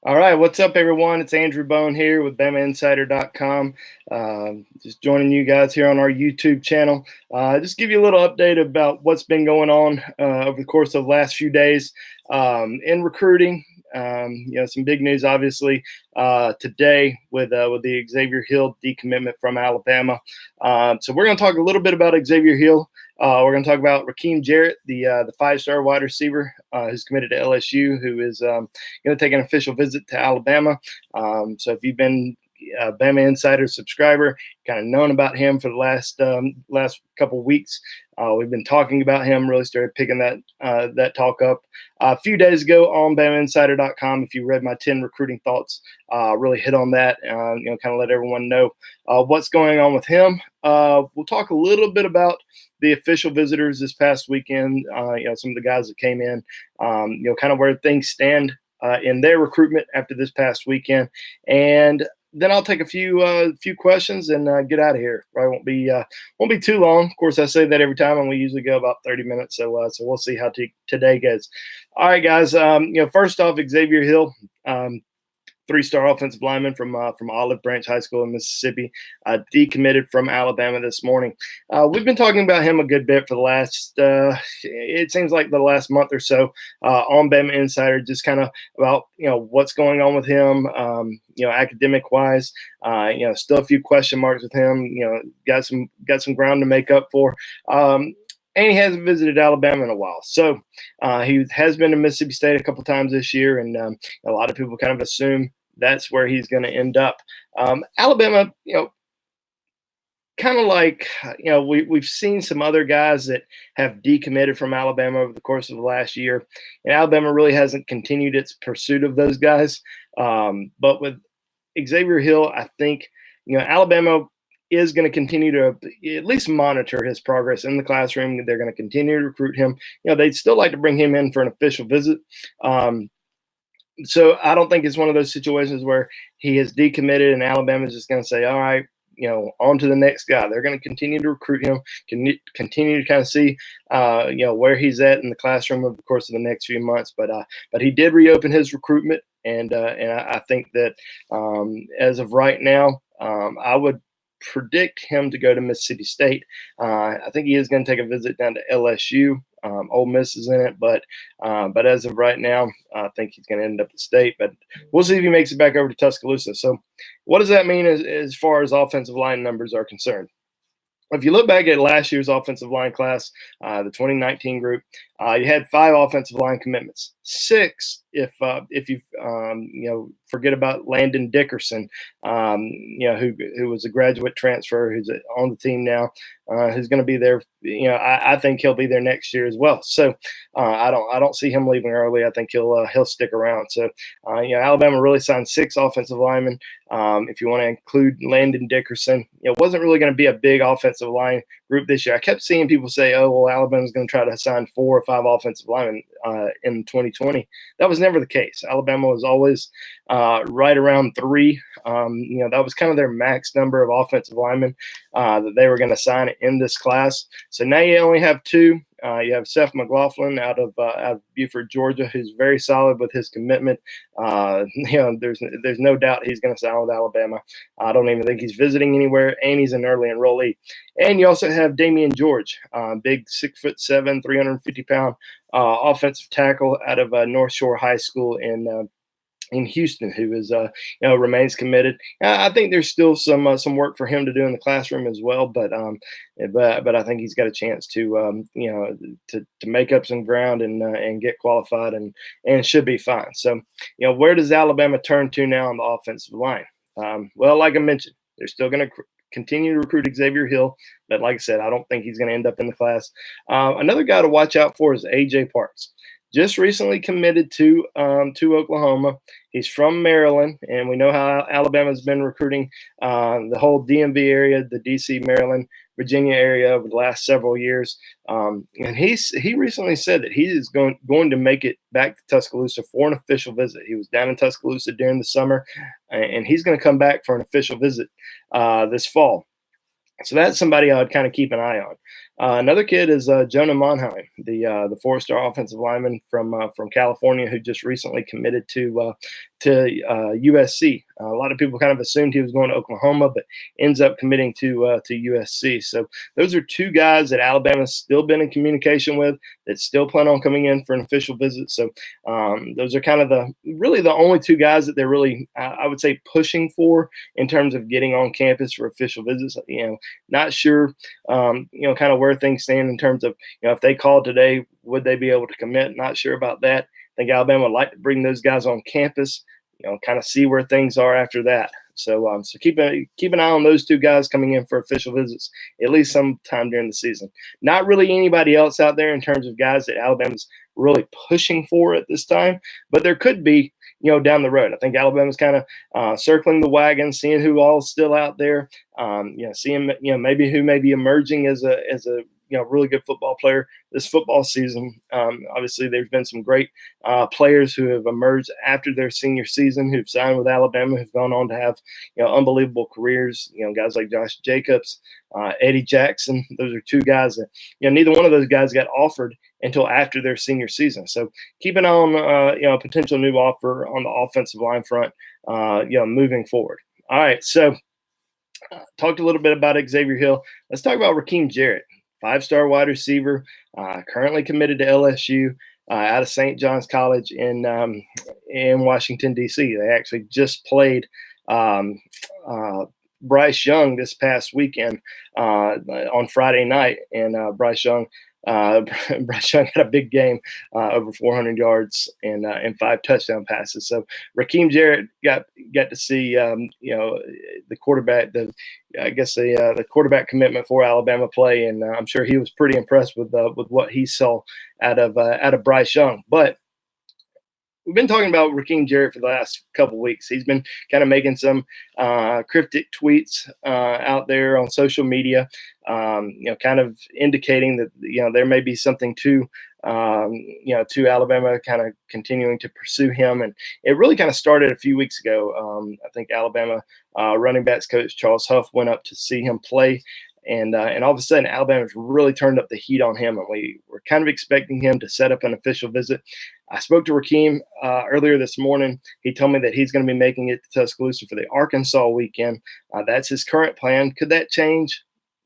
All right, what's up, everyone? It's Andrew Bone here with BamaInsider.com. Just joining you guys here on our YouTube channel. Just give you a little update about what's been going on over the course of the last few days in recruiting. Some big news, obviously, today with the Xavier Hill decommitment from Alabama. So we're going to talk a little bit about Xavier Hill. We're going to talk about Rakim Jarrett, the five-star wide receiver who's committed to LSU, who is going to take an official visit to Alabama. So if you've been a Bama Insider subscriber, kind of known about him for the last couple of weeks. We've been talking about him, really started picking that talk up a few days ago on BamaInsider.com. If you read my 10 recruiting thoughts, really hit on that, kind of let everyone know what's going on with him. We'll talk a little bit about the official visitors this past weekend, some of the guys that came in, kind of where things stand in their recruitment after this past weekend. And then I'll take a few questions and get out of here. Probably won't be too long. Of course, I say that every time, and we usually go about 30 minutes. So we'll see how today goes. All right, guys. First off, Xavier Hill. Three-star offensive lineman from Olive Branch High School in Mississippi, decommitted from Alabama this morning. We've been talking about him a good bit for the last, it seems like the last month or so, on Bama Insider, just kind of about what's going on with him, academic-wise. Still a few question marks with him. Got some ground to make up for. And he hasn't visited Alabama in a while. So he has been to Mississippi State a couple times this year, and a lot of people kind of assume that's where he's going to end up. Alabama, kind of like, we've seen some other guys that have decommitted from Alabama over the course of the last year, and Alabama really hasn't continued its pursuit of those guys. But with Xavier Hill, I think, Alabama is going to continue to at least monitor his progress in the classroom. They're going to continue to recruit him. They'd still like to bring him in for an official visit. So I don't think it's one of those situations where he has decommitted and Alabama is just going to say, all right, on to the next guy. They're going to continue to recruit him, continue to kind of see, where he's at in the classroom over the course of the next few months. But he did reopen his recruitment, and I think that as of right now, I would predict him to go to Mississippi State. I think he is going to take a visit down to LSU. Ole Miss is in it, but as of right now, I think he's going to end up at State. But we'll see if he makes it back over to Tuscaloosa. So, what does that mean as far as offensive line numbers are concerned? If you look back at last year's offensive line class, the 2019 group, you had 5 offensive line commitments. 6, if you forget about Landon Dickerson, who was a graduate transfer, who's on the team now, who's going to be there. I think he'll be there next year as well. So I don't see him leaving early. I think he'll stick around. So Alabama really signed 6 offensive linemen. If you want to include Landon Dickerson, it wasn't really going to be a big offensive line group this year. I kept seeing people say, "Oh, well, Alabama's going to try to sign 4 or 5 offensive linemen in 2020." That was never the case. Alabama was always right around 3. That was kind of their max number of offensive linemen that they were going to sign in this class. So now you only have 2. You have Seth McLaughlin out of Beaufort, Georgia, who's very solid with his commitment. There's no doubt he's going to sign with Alabama. I don't even think he's visiting anywhere, and he's an early enrollee. And you also have Damian George, big 6'7", 350-pound offensive tackle out of North Shore High School in Houston, who is remains committed. I think there's still some work for him to do in the classroom as well, but I think he's got a chance to make up some ground and get qualified and should be fine. So where does Alabama turn to now on the offensive line? Well, like I mentioned, they're still going to continue to recruit Xavier Hill, but like I said, I don't think he's going to end up in the class. Another guy to watch out for is A.J. Parks. Just recently committed to Oklahoma. He's from Maryland, and we know how Alabama's been recruiting the whole DMV area, the D.C., Maryland, Virginia area over the last several years. And he recently said that he is going to make it back to Tuscaloosa for an official visit. He was down in Tuscaloosa during the summer, and he's going to come back for an official visit this fall. So that's somebody I would kind of keep an eye Another kid is Jonah Monheim, the four-star offensive lineman from California, who just recently committed to USC. A lot of people kind of assumed he was going to Oklahoma, but ends up committing to USC. So those are two guys that Alabama's still been in communication with, that still plan on coming in for an official visit. So those are kind of the only two guys that they're really, I would say, pushing for in terms of getting on campus for official visits. Not sure, kind of where things stand in terms of, if they called today, would they be able to commit? Not sure about that. I think Alabama would like to bring those guys on campus, kind of see where things are after that. So keep an eye on those two guys coming in for official visits at least sometime during the season. Not really anybody else out there in terms of guys that Alabama's really pushing for at this time, but there could be, down the road. I think Alabama's kind of circling the wagon, seeing who all's still out there, seeing maybe who may be emerging as a really good football player this football season. Obviously, there's been some great players who have emerged after their senior season, who've signed with Alabama, who've gone on to have unbelievable careers. Guys like Josh Jacobs, Eddie Jackson. Those are two guys that neither one of those guys got offered until after their senior season. So keep an eye on a potential new offer on the offensive line front, moving forward. All right, so talked a little bit about Xavier Hill. Let's talk about Rakim Jarrett. 5-star wide receiver, currently committed to LSU out of St. John's College in Washington, D.C. They actually just played Bryce Young this past weekend on Friday night, and Bryce Young had a big game, over 400 yards and 5 touchdown passes. So Rakim Jarrett got to see the quarterback, the quarterback commitment for Alabama play, and I'm sure he was pretty impressed with what he saw out of Bryce Young. But we've been talking about Rakim Jarrett for the last couple of weeks. He's been kind of making some cryptic tweets out there on social media, kind of indicating that there may be something to Alabama kind of continuing to pursue him. And it really kind of started a few weeks ago. I think Alabama running backs coach Charles Huff went up to see him play. And all of a sudden, Alabama's really turned up the heat on him, and we were kind of expecting him to set up an official visit. I spoke to Rakim earlier this morning. He told me that he's going to be making it to Tuscaloosa for the Arkansas weekend. That's his current plan. Could that change?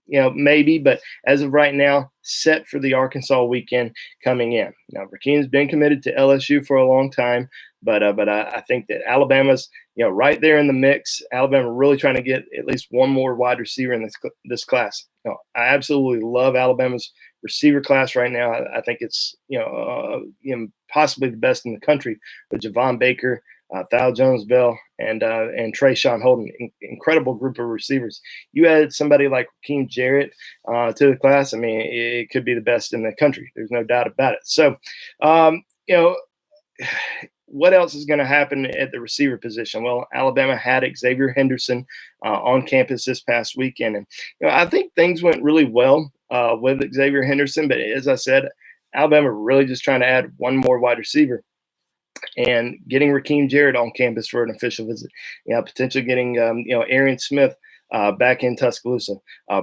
Maybe, but as of right now, set for the Arkansas weekend coming in. Now, Rakim's been committed to LSU for a long time, but I think that Alabama's right there in the mix. Alabama really trying to get at least one more wide receiver in this class. I absolutely love Alabama's receiver class right now. I think it's possibly the best in the country with Javon Baker, Thal Jones-Bell, and Trayshawn Holden. Incredible group of receivers. You add somebody like Rakim Jarrett to the class, I mean, it could be the best in the country. There's no doubt about it. So, what else is going to happen at the receiver position? Well, Alabama had Xavier Henderson on campus this past weekend. And I think things went really well with Xavier Henderson. But as I said, Alabama really just trying to add one more wide receiver and getting Rakim Jarrett on campus for an official visit. Potentially getting, Arian Smith back in Tuscaloosa.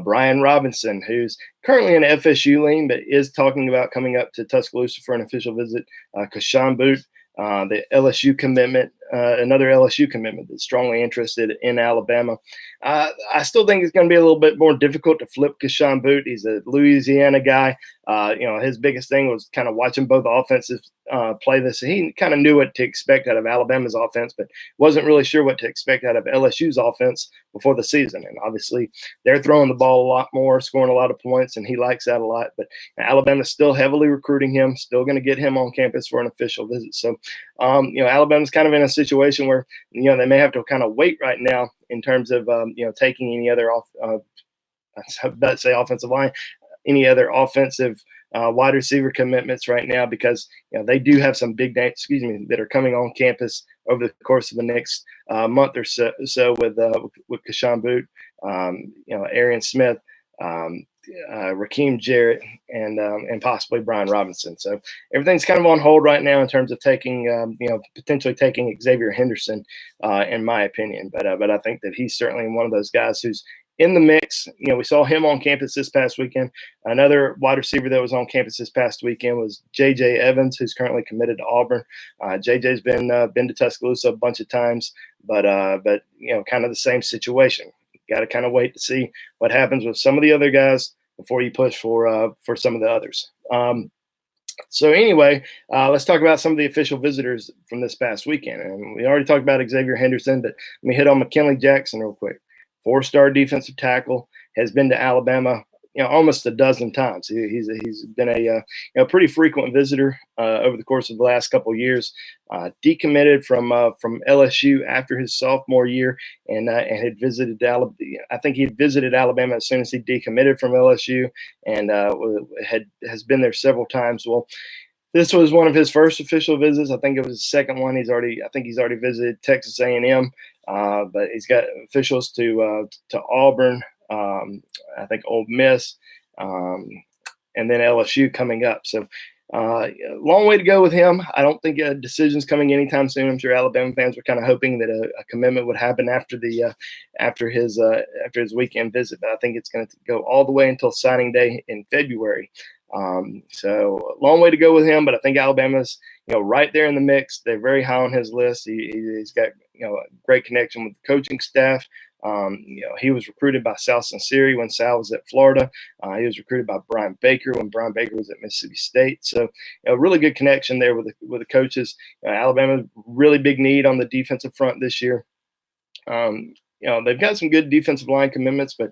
Brian Robinson, who's currently in FSU lane, but is talking about coming up to Tuscaloosa for an official visit. Kashawn Booth, the LSU commitment, another LSU commitment that's strongly interested in Alabama. I still think it's going to be a little bit more difficult to flip Kashawn Booth. He's a Louisiana guy. His biggest thing was kind of watching both offenses play this. He kind of knew what to expect out of Alabama's offense, but wasn't really sure what to expect out of LSU's offense before the season. And obviously, they're throwing the ball a lot more, scoring a lot of points, and he likes that a lot. But Alabama's still heavily recruiting him, still going to get him on campus for an official visit. So, Alabama's kind of in a situation where, they may have to kind of wait right now in terms of, taking any other offensive line, any other offensive wide receiver commitments right now, because they do have some big names, that are coming on campus over the course of the next month or so with Kashawn Booth, Arian Smith, Rakim Jarrett, and possibly Brian Robinson. So everything's kind of on hold right now in terms of taking, potentially taking Xavier Henderson, in my opinion. But I think that he's certainly one of those guys who's in the mix. We saw him on campus this past weekend. Another wide receiver that was on campus this past weekend was J.J. Evans, who's currently committed to Auburn. J.J.'s been to Tuscaloosa a bunch of times, but kind of the same situation. Got to kind of wait to see what happens with some of the other guys before you push for some of the others. So anyway, let's talk about some of the official visitors from this past weekend. And we already talked about Xavier Henderson, but let me hit on McKinley Jackson real quick. 4-star defensive tackle, has been to Alabama, almost a dozen times. He's been a pretty frequent visitor over the course of the last couple of years. Decommitted from LSU after his sophomore year, and had visited Alabama. I think he had visited Alabama as soon as he decommitted from LSU, and has been there several times. Well, this was one of his first official visits. I think it was his second one. He's already visited Texas A&M, but he's got officials to Auburn, I think Ole Miss, and then LSU coming up. So long way to go with him. I don't think a decision's coming anytime soon. I'm sure Alabama fans were kind of hoping that a commitment would happen after his weekend visit, but I think it's going to go all the way until signing day in February. So long way to go with him, but I think Alabama's right there in the mix. They're very high on his list. He's got a great connection with the coaching staff. He was recruited by Sal Sinceri when Sal was at Florida. He was recruited by Brian Baker when Brian Baker was at Mississippi State. So a really good connection there with the coaches. Alabama, really big need on the defensive front this year. They've got some good defensive line commitments, but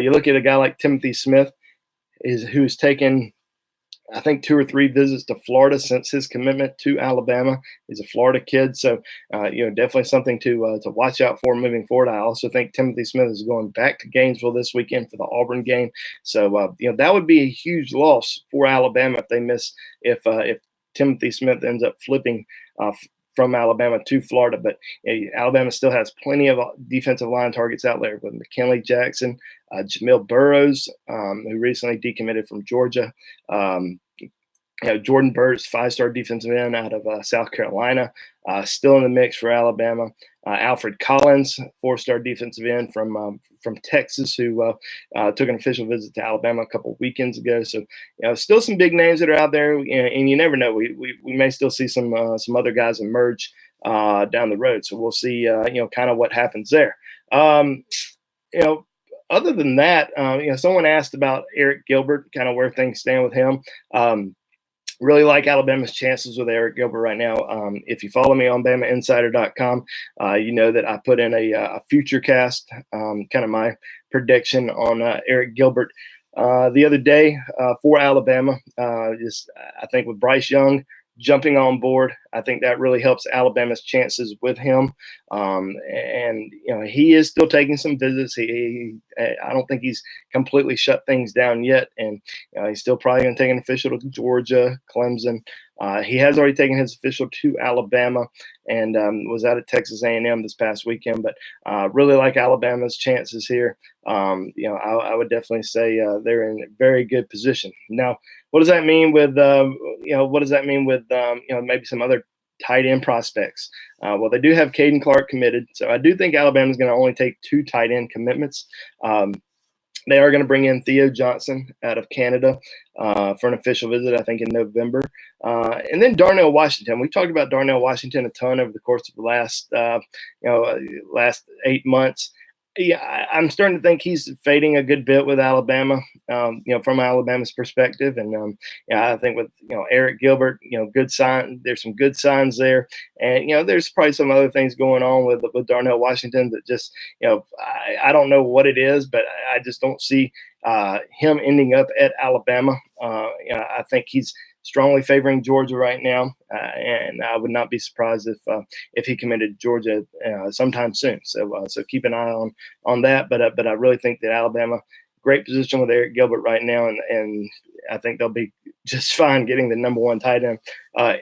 you look at a guy like Timothy Smith, who's taken, I think, 2 or 3 visits to Florida since his commitment to Alabama. He's a Florida kid, so definitely something to watch out for moving forward. I also think Timothy Smith is going back to Gainesville this weekend for the Auburn game, so that would be a huge loss for Alabama if they miss if Timothy Smith ends up flipping from Alabama to Florida. But Alabama still has plenty of defensive line targets out there with McKinley Jackson, Jamil Burrows, who recently decommitted from Georgia. Jordan Burks, 5-star defensive end out of South Carolina, still in the mix for Alabama. Alfred Collins, 4-star defensive end from Texas, who took an official visit to Alabama a couple of weekends ago. So, still some big names that are out there, and you never know. We may still see some other guys emerge down the road. So we'll see, kind of what happens there. Other than that, someone asked about Eric Gilbert, kind of where things stand with him. Really like Alabama's chances with Eric Gilbert right now. If you follow me on BamaInsider.com, you know that I put in a future cast, kind of my prediction on Eric Gilbert the other day for Alabama. I think with Bryce Young jumping on board, I think that really helps Alabama's chances with him. And he is still taking some visits. I don't think he's completely shut things down yet, and he's still probably going to take an official to Georgia, Clemson. He has already taken his official to Alabama and was out at Texas A&M this past weekend. But really like Alabama's chances here. I would definitely say they're in a very good position. Now, what does that mean with maybe some other tight end prospects? Well, they do have Caden Clark committed, so I do think Alabama's going to only take 2 tight end commitments. They are going to bring in Theo Johnson out of Canada for an official visit, I think, in November. And then Darnell Washington. We talked about Darnell Washington a ton over the course of the last 8 months. Yeah, I'm starting to think he's fading a good bit with Alabama, from Alabama's perspective. And, I think with, Eric Gilbert, good sign. There's some good signs there. And, there's probably some other things going on with Darnell Washington that just, I don't know what it is, but I just don't see him ending up at Alabama. I think he's strongly favoring Georgia right now, and I would not be surprised if he committed to Georgia sometime soon. So keep an eye on that. But I really think that Alabama, great position with Eric Gilbert right now, and I think they'll be just fine getting the number 1 tight end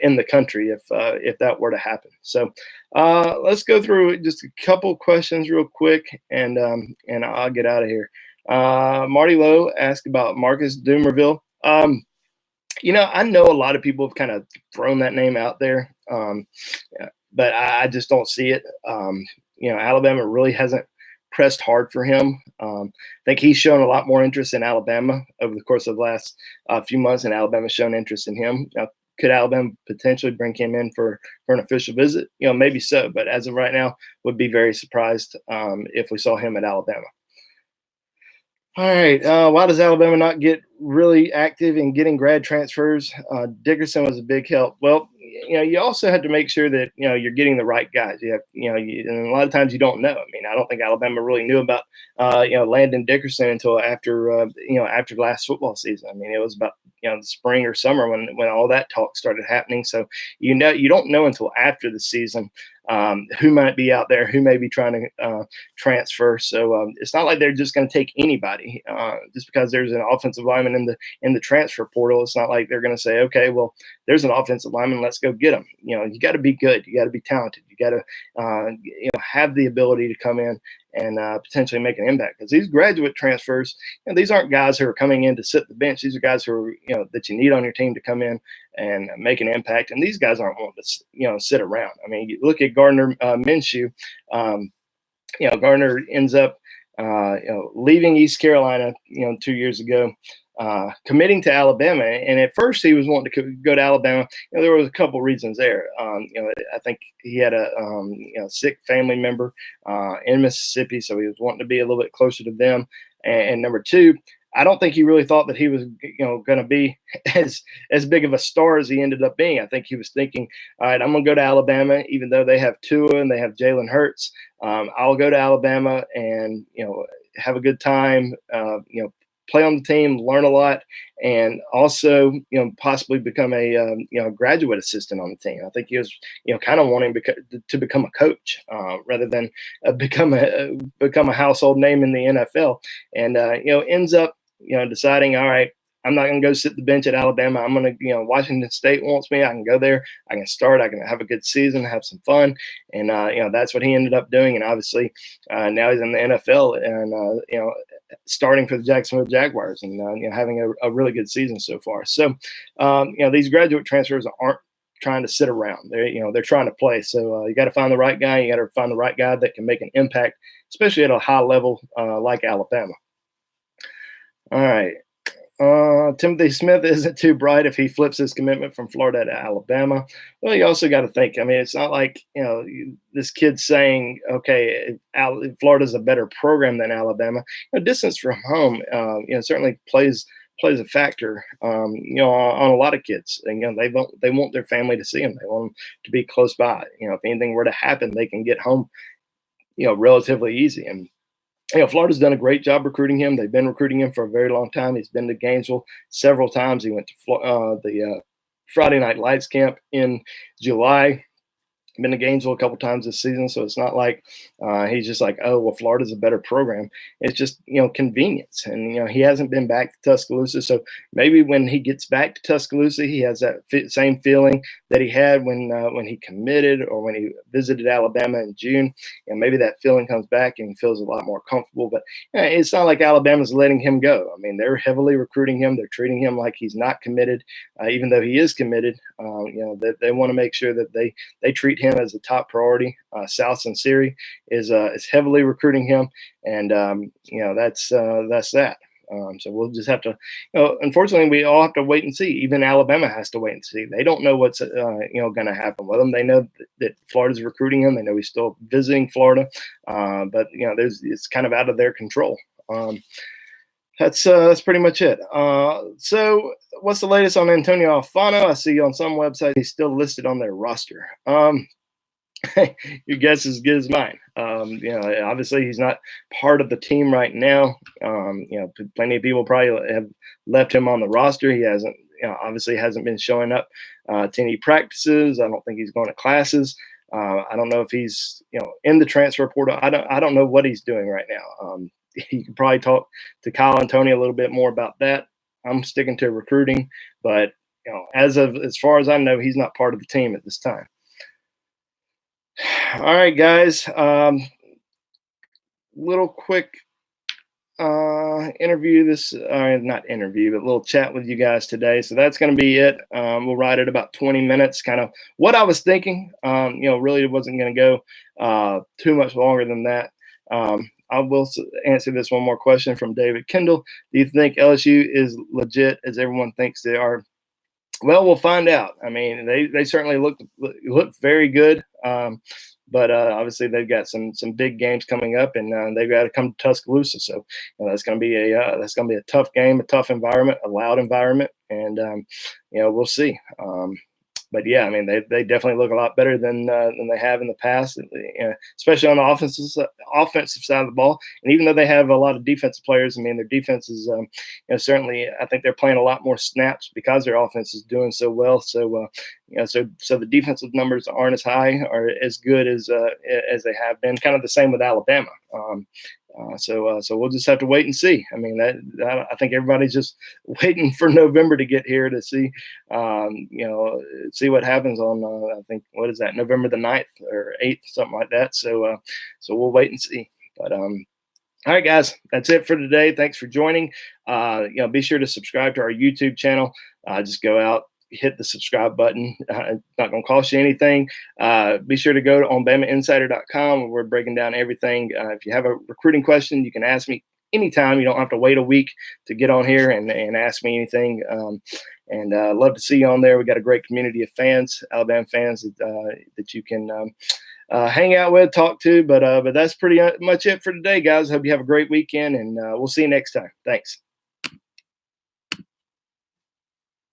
in the country if that were to happen. So let's go through just a couple questions real quick, and I'll get out of here. Marty Lowe asked about Marcus Dumerville. I know a lot of people have kind of thrown that name out there, but I just don't see it. Alabama really hasn't pressed hard for him. I think he's shown a lot more interest in Alabama over the course of the last few months, and Alabama's shown interest in him. Now, could Alabama potentially bring him in for an official visit? Maybe so, but as of right now, would be very surprised if we saw him at Alabama. All right. Why does Alabama not get really active in getting grad transfers? Dickerson was a big help. Well, you also have to make sure that you're getting the right guys. You have, and a lot of times you don't know. I mean, I don't think Alabama really knew about Landon Dickerson until after after last football season. I mean, it was about the spring or summer when all that talk started happening. So you don't know until after the season who might be out there, who may be trying to transfer. So it's not like they're just going to take anybody just because there's an offensive lineman in the transfer portal. It's not like they're going to say, okay, well, there's an offensive lineman, let's go get him. You got to be good, you got to be talented, you got to have the ability to come in and potentially make an impact. Because these graduate transfers, these aren't guys who are coming in to sit the bench. These are guys who are that you need on your team to come in and make an impact. And these guys aren't wanting to sit around. I mean, you look at Gardner Minshew. Gardner ends up leaving East Carolina 2 years ago, committing to Alabama. And at first he was wanting to go to Alabama. There was a couple reasons there. I think he had a sick family member in Mississippi, so he was wanting to be a little bit closer to them. And number two, I don't think he really thought that he was, going to be as big of a star as he ended up being. I think he was thinking, all right, I'm going to go to Alabama, even though they have Tua and they have Jalen Hurts. I'll go to Alabama and have a good time. Play on the team, learn a lot, and also possibly become a graduate assistant on the team. I think he was kind of wanting to become a coach rather than become a household name in the NFL. And ends up deciding, all right, I'm not going to go sit the bench at Alabama. I'm going to, Washington State wants me. I can go there. I can start. I can have a good season, have some fun. And, that's what he ended up doing. And obviously now he's in the NFL and, starting for the Jacksonville Jaguars and, having a really good season so far. So, these graduate transfers aren't trying to sit around. They're trying to play. So you got to find the right guy. You got to find the right guy that can make an impact, especially at a high level like Alabama. All right. Timothy Smith isn't too bright if he flips his commitment from Florida to Alabama. Well, you also got to think, I mean, it's not like, this kid's saying, okay, Florida's a better program than Alabama. Distance from home, certainly plays a factor, on a lot of kids. And, they want their family to see them. They want them to be close by. If anything were to happen, they can get home, relatively easy. And, Florida's done a great job recruiting him. They've been recruiting him for a very long time. He's been to Gainesville several times. He went to the Friday Night Lights camp in July. Been to Gainesville a couple times this season, so it's not like he's just like, oh, well, Florida's a better program. It's just, convenience. And, he hasn't been back to Tuscaloosa, so maybe when he gets back to Tuscaloosa, he has that same feeling that he had when he committed or when he visited Alabama in June. And maybe that feeling comes back and he feels a lot more comfortable. But it's not like Alabama's letting him go. I mean, they're heavily recruiting him. They're treating him like he's not committed, even though he is committed. They want to make sure that they treat him as a top priority. Sal Sinceri is heavily recruiting him, and that's that. So we'll just have to, unfortunately, we all have to wait and see. Even Alabama has to wait and see. They don't know what's going to happen with him. They know that Florida's recruiting him. They know he's still visiting Florida, but it's kind of out of their control. That's pretty much it. So what's the latest on Antonio Alfano? I see on some websites he's still listed on their roster. Your guess is as good as mine. Obviously he's not part of the team right now. Plenty of people probably have left him on the roster. He hasn't, obviously hasn't been showing up to any practices. I don't think he's going to classes. I don't know if he's, in the transfer portal. I don't know what he's doing right now. You could probably talk to Kyle and Tony a little bit more about that. I'm sticking to recruiting, but as far as I know, he's not part of the team at this time. All right, guys. Little quick interview. Not interview, but little chat with you guys today. So that's going to be it. We'll ride it about 20 minutes. Kind of what I was thinking. Really wasn't going to go too much longer than that. I will answer this one more question from David Kendall. Do you think LSU is legit as everyone thinks they are? Well, we'll find out. I mean, they certainly look very good, but obviously they've got some big games coming up, and they've got to come to Tuscaloosa. So that's going to be a tough game, a tough environment, a loud environment, and we'll see. But yeah, I mean, they definitely look a lot better than they have in the past, especially on the offensive side of the ball. And even though they have a lot of defensive players, I mean, their defense is certainly, I think they're playing a lot more snaps because their offense is doing so well. So so the defensive numbers aren't as high or as good as they have been. Kind of the same with Alabama. So we'll just have to wait and see. I mean, I think everybody's just waiting for November to get here to see, see what happens on, I think, what is that, November the 9th or 8th, something like that. So we'll wait and see. But all right, guys, that's it for today. Thanks for joining. Be sure to subscribe to our YouTube channel. Just go out, hit the subscribe button. It's not going to cost you anything. Be sure to go to on BamaInsider.com where we're breaking down everything. If you have a recruiting question, you can ask me anytime. You don't have to wait a week to get on here and ask me anything. Love to see you on there. We got a great community of fans, Alabama fans that you can hang out with, talk to. But that's pretty much it for today, guys. Hope you have a great weekend, and we'll see you next time. Thanks.